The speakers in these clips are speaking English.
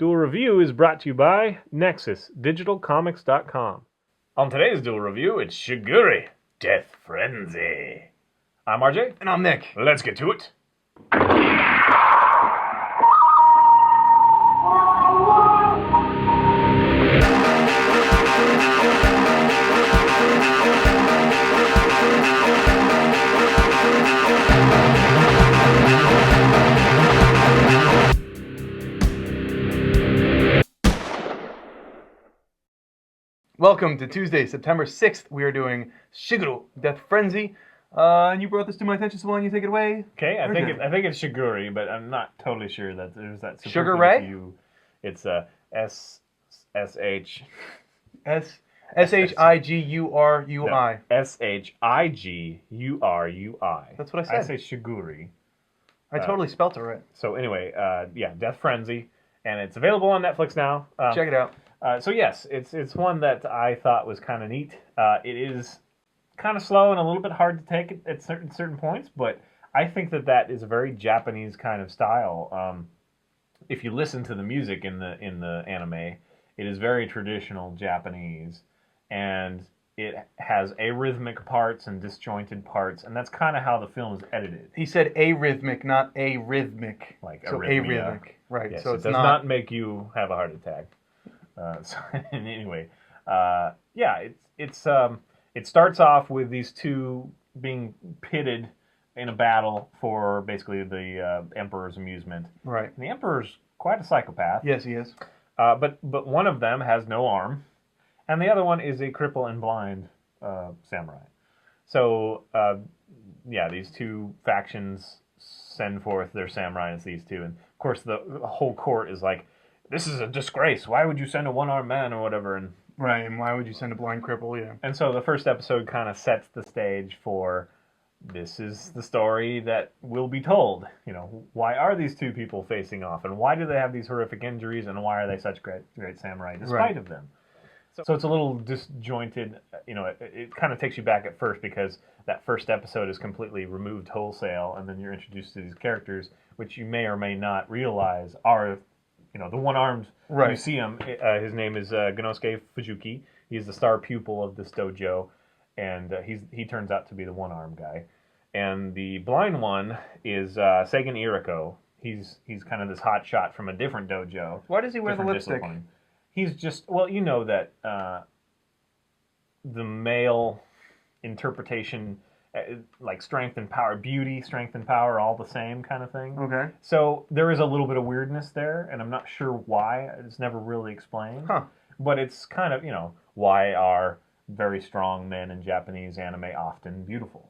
Duel Review is brought to you by NexusDigitalComics.com. On today's Duel Review, it's Shigurui, Death Frenzy. I'm RJ. And I'm Nick. Let's get to it. Welcome to Tuesday, September 6th. We are doing Shigurui, Death Frenzy. And you brought this to my attention, so why don't you take it away? Okay, I think it's Shigurui, but I'm not totally sure that there's that. Shigurui? It's S-H... S-H-I-G-U-R-U-I. S-H-I-G-U-R-U-I. That's what I said. I say Shigurui. I totally spelt it right. So anyway, Death Frenzy, and it's available on Netflix now. Check it out. So yes, it's one that I thought was kind of neat. It is kind of slow and a little bit hard to take at certain points, but I think that is a very Japanese kind of style. If you listen to the music in the anime, it is very traditional Japanese, and it has arrhythmic parts and disjointed parts, and that's kind of how the film is edited. He said arrhythmic, not arrhythmic. Like so arrhythmia. Arrhythmic, right? Yes, so it does not make you have a heart attack. So anyway, it starts off with these two being pitted in a battle for basically the Emperor's amusement. Right. And the Emperor's quite a psychopath. Yes, he is. But one of them has no arm, and the other one is a cripple and blind samurai. So these two factions send forth their samurai as these two, and of course the whole court is like, this is a disgrace. Why would you send a one-armed man or whatever? And right, and why would you send a blind cripple? Yeah. And so the first episode kind of sets the stage for, this is the story that will be told. You know, why are these two people facing off, and why do they have these horrific injuries, and why are they such great samurai despite of them? So it's a little disjointed. You know, it kind of takes you back at first because that first episode is completely removed wholesale, and then you're introduced to these characters, which you may or may not realize are, the one-armed, you see him, his name is Genosuke Fujiki. He's the star pupil of this dojo, and he turns out to be the one-armed guy. And the blind one is Seigen Iriko. He's kind of this hot shot from a different dojo. Why does he wear the lipstick? Discipline. He's just, that the male interpretation, like strength and power, beauty, strength and power, all the same kind of thing. Okay. So there is a little bit of weirdness there, and I'm not sure why. It's never really explained. Huh. But it's kind of, why are very strong men in Japanese anime often beautiful?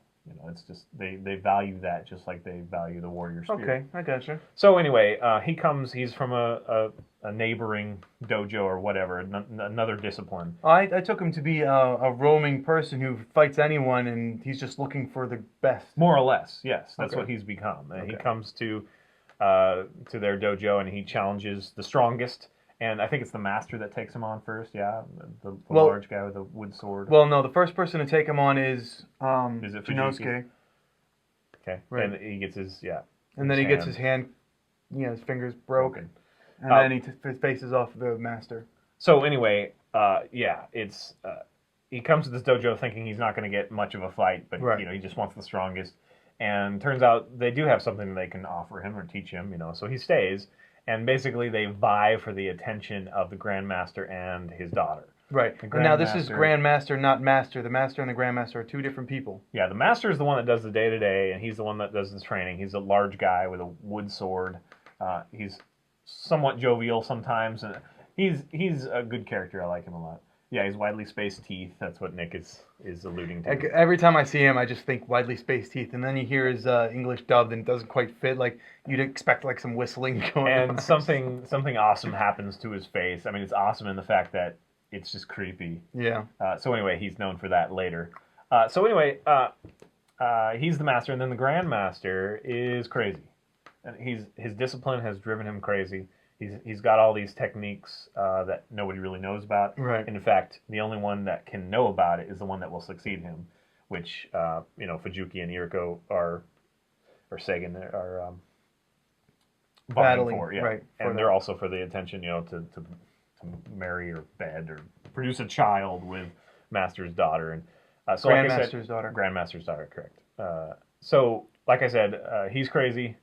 It's just, they value that just like they value the warrior spirit. Okay, I gotcha. So anyway, he's from a neighboring dojo or whatever, another discipline. I took him to be a roaming person who fights anyone, and he's just looking for the best. More or less, yes. That's okay. what he's become. He comes to their dojo, and he challenges the strongest. And I think it's the master that takes him on first, the large guy with the wood sword. Well, no, the first person to take him on is it Genosuke. Okay, right. And he gets his, And then he gets his hand, his fingers broken. And then he faces off the master. So anyway, he comes to this dojo thinking he's not going to get much of a fight, but he just wants the strongest. And turns out they do have something they can offer him or teach him, so he stays. And basically they vie for the attention of the grandmaster and his daughter. Right. And now this is grandmaster, not master. The master and the grandmaster are two different people. Yeah, the master is the one that does the day-to-day, and he's the one that does the training. He's a large guy with a wood sword. He's somewhat jovial sometimes. And he's a good character. I like him a lot. Yeah, he's widely spaced teeth. That's what Nick is alluding to. Every time I see him, I just think widely spaced teeth, and then you hear his English dubbed, and it doesn't quite fit. Like you'd expect, like some whistling going on. And something awesome happens to his face. I mean, it's awesome in the fact that it's just creepy. Yeah. So anyway, he's known for that later. He's the master, and then the grandmaster is crazy, and his discipline has driven him crazy. He's got all these techniques that nobody really knows about. Right. And in fact, the only one that can know about it is the one that will succeed him, which Fujiki and Iriko or Seigen are battling for, yeah. right. And they're also for the attention, to marry or bed or produce a child with Master's daughter. And so Grandmaster's daughter. Grandmaster's daughter, correct. So, like I said, he's crazy.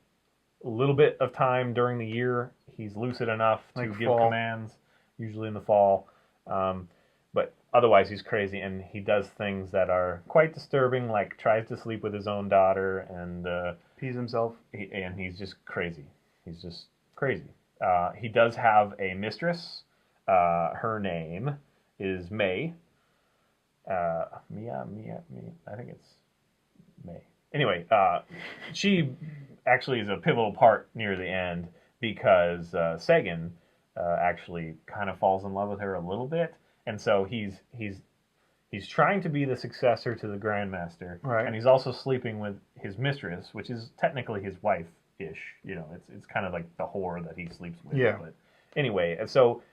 A little bit of time during the year, he's lucid enough to give commands, usually in the fall. But otherwise, he's crazy, and he does things that are quite disturbing, like tries to sleep with his own daughter, and pees himself. And he's just crazy. He's just crazy. He does have a mistress. Her name is May. Mia. I think it's May. Anyway, she actually is a pivotal part near the end because Sagan actually kind of falls in love with her a little bit, and so he's trying to be the successor to the Grandmaster, right. And he's also sleeping with his mistress, which is technically his wife-ish. It's kind of like the whore that he sleeps with. Yeah. But anyway, so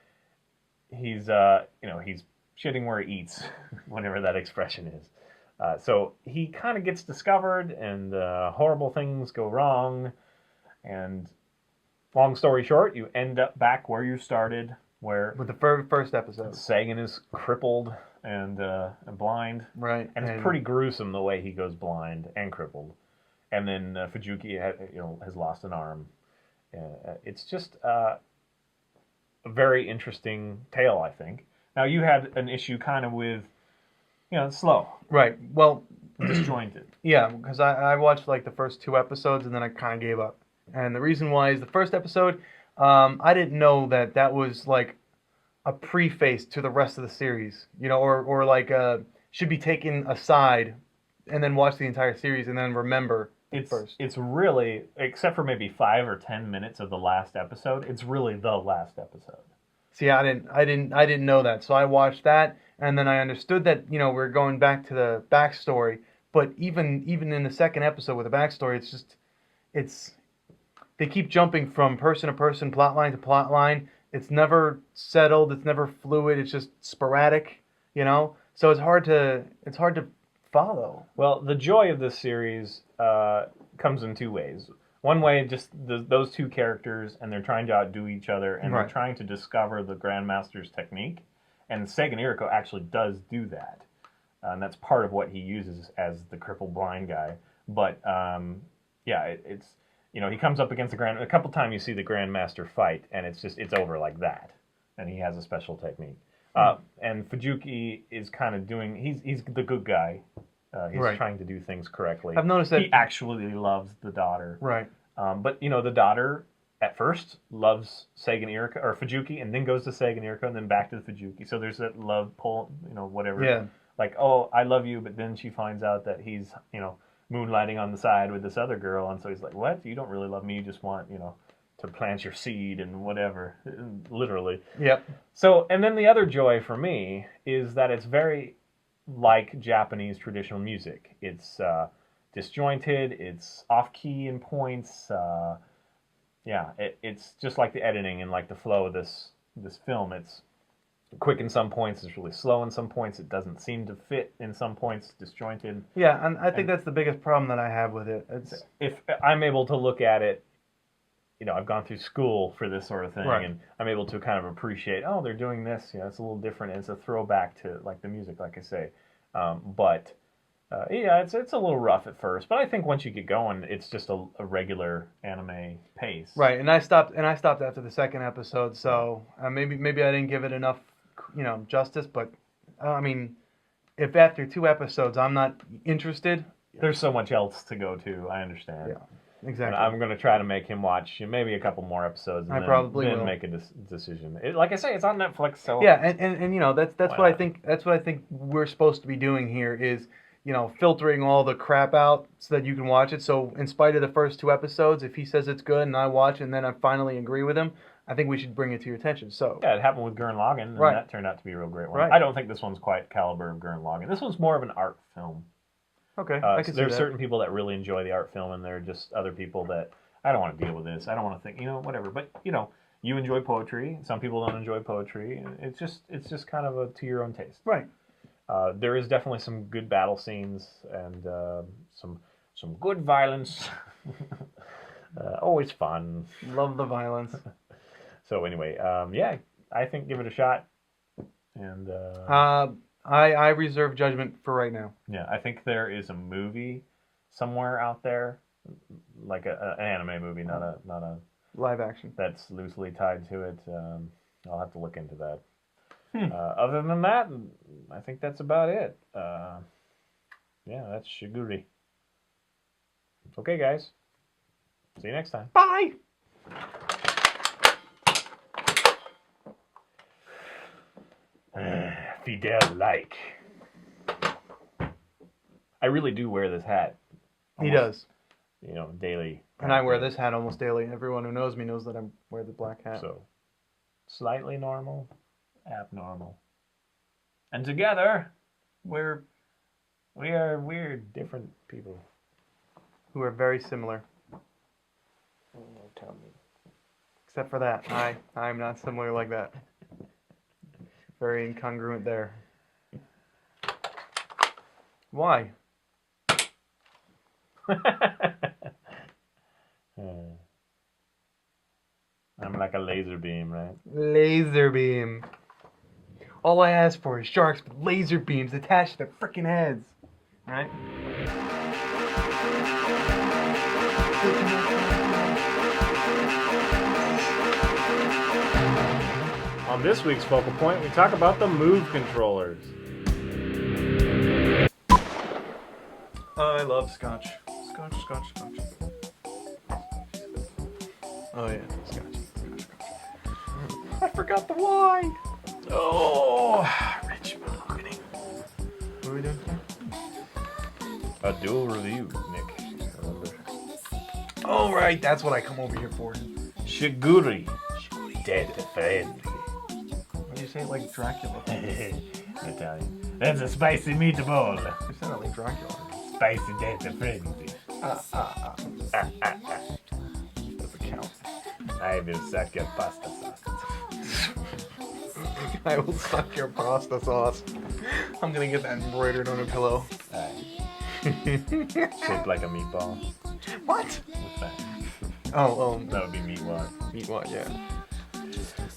he's he's shitting where he eats, whatever that expression is. So he kind of gets discovered, and horrible things go wrong. And long story short, you end up back where you started, where with the first episode. Sagan is crippled and blind, right? And it's pretty gruesome the way he goes blind and crippled. And then Fujuki, has lost an arm. It's just a very interesting tale, I think. Now you had an issue kind of with, slow, right? Well, disjointed. Yeah, because I watched like the first 2 episodes and then I kind of gave up. And the reason why is the first episode, I didn't know that was like a preface to the rest of the series, or like should be taken aside and then watch the entire series and then remember first. It's really, except for maybe 5 or 10 minutes of the last episode, it's really the last episode. See, I didn't know that, so I watched that, and then I understood that we're going back to the backstory. But even in the second episode with the backstory, they keep jumping from person to person, plot line to plot line. It's never settled. It's never fluid. It's just sporadic, So it's hard to follow. Well, the joy of this series comes in 2 ways. One way, just those 2 characters, and they're trying to outdo each other, and they're trying to discover the Grandmaster's technique. And Sagan Iriko actually does do that. And that's part of what he uses as the crippled blind guy. But, it's, he comes up against a couple times you see the Grandmaster fight, and it's over like that. And he has a special technique. And Fujuki is kind of he's the good guy. He's trying to do things correctly. I've noticed that he actually loves the daughter. Right. But the daughter at first loves Sagan Iriko or Fujuki, and then goes to Sagan Iriko, and then back to the Fujuki. So there's that love pull, whatever. Yeah. Like, oh, I love you, but then she finds out that he's, moonlighting on the side with this other girl, and so he's like, what? You don't really love me. You just want, to plant your seed and whatever, literally. Yep. So, and then the other joy for me is that it's very like Japanese traditional music. It's disjointed, it's off-key in points. It's just like the editing and like the flow of this film. It's quick in some points, it's really slow in some points, it doesn't seem to fit in some points, disjointed. Yeah, and I think that's the biggest problem that I have with it. If I'm able to look at it, I've gone through school for this sort of thing, and I'm able to kind of appreciate, oh, they're doing this, it's a little different, and it's a throwback to like the music, like I say. It's a little rough at first, but I think once you get going, it's just a regular anime pace. Right, and I stopped after the second episode, so maybe I didn't give it enough, justice. But I mean, if after 2 episodes I'm not interested, there's so much else to go to. I understand. Yeah, exactly. And I'm going to try to make him watch maybe a couple more episodes, and then make a decision. Like I say, it's on Netflix, so yeah, and that's what I think. That's what I think we're supposed to be doing here is, filtering all the crap out so that you can watch it. So in spite of the first 2 episodes, if he says it's good and I watch it and then I finally agree with him, I think we should bring it to your attention. So yeah, it happened with Gurren Lagann, and that turned out to be a real great one. Right. I don't think this one's quite caliber of Gurren Lagann. This one's more of an art film. Okay, I can see there's that. certain people that really enjoy the art film, and there are just other people that I don't want to deal with this. I don't want to think, whatever. But you enjoy poetry. Some people don't enjoy poetry. It's just kind of to your own taste. Right. There is definitely some good battle scenes and some good violence. Always fun. Love the violence. So anyway, yeah, I think give it a shot. And I reserve judgment for right now. yeah, I think there is a movie somewhere out there, like an anime movie, not a Live action. that's loosely tied to it. I'll have to look into that. Other than that, I think that's about it. Yeah, that's Shigurui. Okay, guys. See you next time. Bye! Fidel like. I really do wear this hat. He does. You know, daily. And I wear this hat almost daily. Everyone who knows me knows that I wear the black hat. So, slightly normal, abnormal. And together, we are weird, different people. Who are very similar. Tell me. Except for that. I'm not similar like that. Very incongruent there. Why? I'm like a laser beam, right? Laser beam. All I ask for is sharks with laser beams attached to their freaking heads. Right? On this week's Focal Point, we talk about the Move controllers. I love scotch. Scotch. Oh yeah, scotch. I forgot the why. Oh, rich marketing. What are we doing today? A dual review, Nick. Remember? Oh right, that's what I come over here for. Shigurui. Dead friend. Why do you say it like Dracula? Italian. That's a spicy meatball. You said it like Dracula. Spicy dead frenzy. Doesn't count. I will suck your pasta sauce. I will suck your pasta sauce. I'm gonna get that embroidered on a pillow. Shaped like a meatball. What? What's that? Oh, That would be meat wad. meat what? Yeah.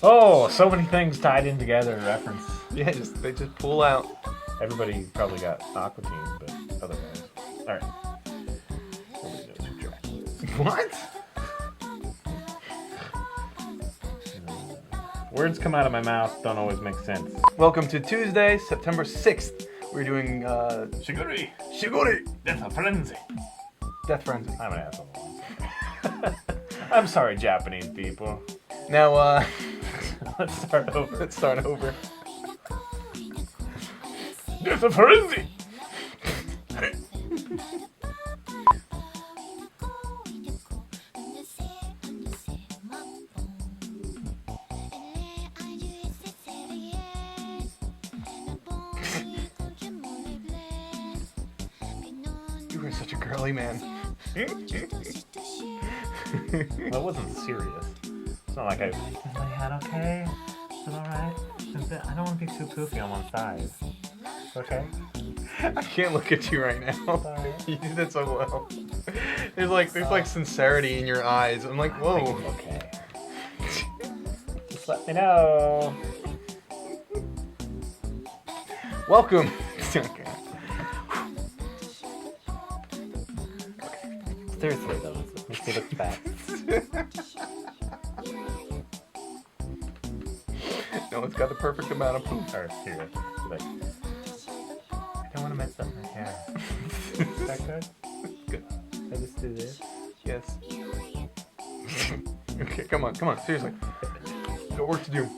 Oh, so many things tied in together. Reference. Yeah, they just pull out. Everybody probably got Aqua Teen, but otherwise. All right. Nobody knows who Dracula is. What? Words come out of my mouth, don't always make sense. Welcome to Tuesday, September 6th. We're doing Shigurui. Shigurui. That's a frenzy. Death Frenzy. I'm an asshole. I'm sorry, Japanese people. Now, Let's start over. let's start over. That's a frenzy. You were such a girly man. That wasn't serious. It's not like I. Is my hat okay? Is it alright? I don't want to be too poofy on one side. Okay? I can't look at you right now. Sorry. You did that so well. There's like sincerity in your eyes. I'm like, whoa. Okay. Just let me know. Welcome. Okay. Seriously though, let's see look back. No, it's got the perfect amount of poop. Or here, like. I don't want to mess up my hair. Is that good? Good. I just do this. Yes. Okay, come on, seriously. Got work to do.